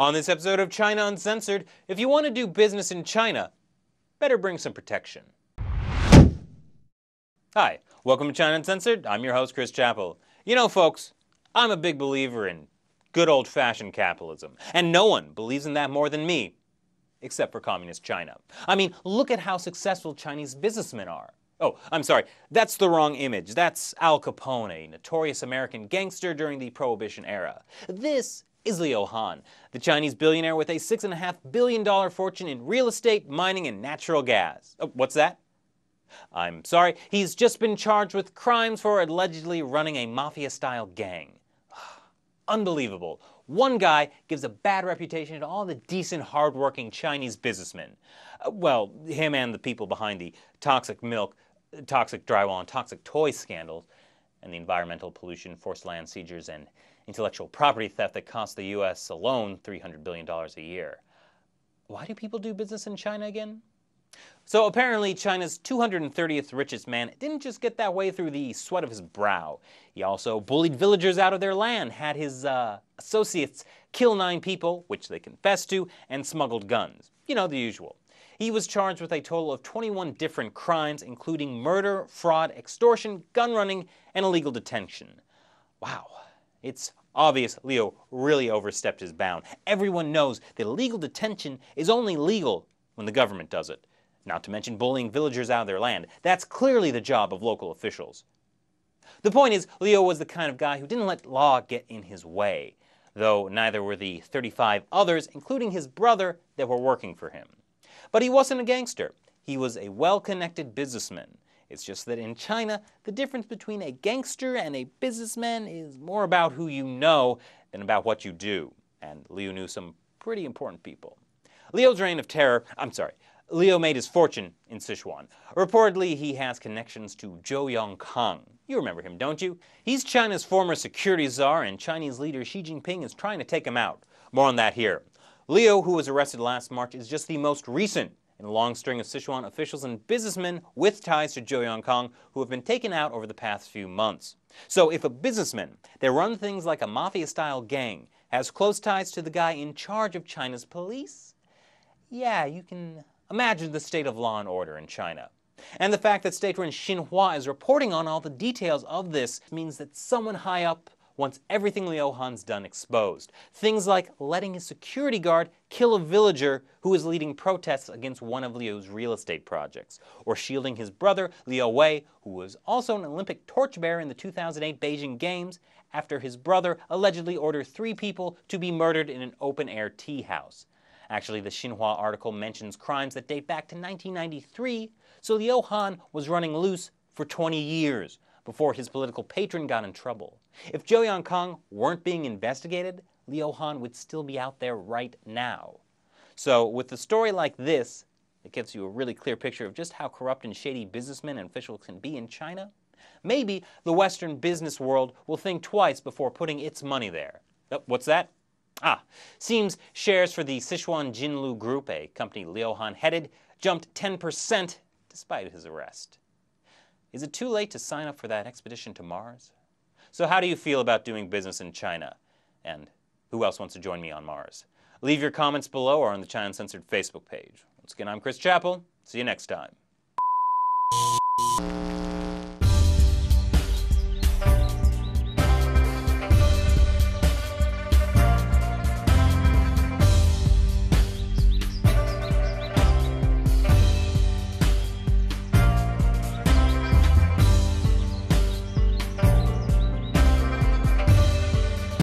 On this episode of China Uncensored, if you want to do business in China, better bring some protection. Hi, welcome to China Uncensored. I'm your host, Chris Chappell. You know, folks, I'm a big believer in good old-fashioned capitalism, and no one believes in that more than me, except for communist China. I mean, look at how successful Chinese businessmen are. Oh, I'm sorry, that's the wrong image. That's Al Capone, notorious American gangster during the Prohibition era. This is Leo Han, the Chinese billionaire with a $6.5 billion fortune in real estate, mining, and natural gas. Oh, what's that? I'm sorry, he's just been charged with crimes for allegedly running a mafia-style gang. Unbelievable. One guy gives a bad reputation to all the decent, hard-working Chinese businessmen. Well, him and the people behind the toxic milk, toxic drywall, and toxic toy scandals, and the environmental pollution, forced land seizures, and intellectual property theft that cost the U.S. alone $300 billion a year. Why do people do business in China again? So apparently China's 230th richest man didn't just get that way through the sweat of his brow. He also bullied villagers out of their land, had his associates kill 9 people, which they confessed to, and smuggled guns. You know, the usual. He was charged with a total of 21 different crimes, including murder, fraud, extortion, gun running, and illegal detention. Wow. It's obvious Leo really overstepped his bound. Everyone knows that illegal detention is only legal when the government does it. Not to mention bullying villagers out of their land. That's clearly the job of local officials. The point is, Leo was the kind of guy who didn't let law get in his way, though neither were the 35 others, including his brother, that were working for him. But he wasn't a gangster. He was a well-connected businessman. It's just that in China, the difference between a gangster and a businessman is more about who you know than about what you do. And Leo knew some pretty important people. Leo's reign of terror, Leo made his fortune in Sichuan. Reportedly, he has connections to Zhou Yongkang. You remember him, don't you? He's China's former security czar, and Chinese leader Xi Jinping is trying to take him out. More on that here. Leo, who was arrested last March, is just the most recent in a long string of Sichuan officials and businessmen with ties to Zhou Yongkang who have been taken out over the past few months. So if a businessman that runs things like a mafia-style gang has close ties to the guy in charge of China's police, yeah, you can imagine the state of law and order in China. And the fact that state-run Xinhua is reporting on all the details of this means that someone high up wants everything Leo Han's done exposed. Things like letting his security guard kill a villager who is leading protests against one of Leo's real estate projects, or shielding his brother, Liu Wei, who was also an Olympic torchbearer in the 2008 Beijing Games, after his brother allegedly ordered 3 people to be murdered in an open-air tea house. Actually, the Xinhua article mentions crimes that date back to 1993, so Leo Han was running loose for 20 years before his political patron got in trouble. If Zhou Yongkang weren't being investigated, Leo Han would still be out there right now. So with a story like this, it gives you a really clear picture of just how corrupt and shady businessmen and officials can be in China. Maybe the Western business world will think twice before putting its money there. Oh, what's that? Seems shares for the Sichuan Jinlu Group, a company Leo Han headed, jumped 10% despite his arrest. Is it too late to sign up for that expedition to Mars? So how do you feel about doing business in China? And who else wants to join me on Mars? Leave your comments below or on the China Uncensored Facebook page. Once again, I'm Chris Chappell. See you next time.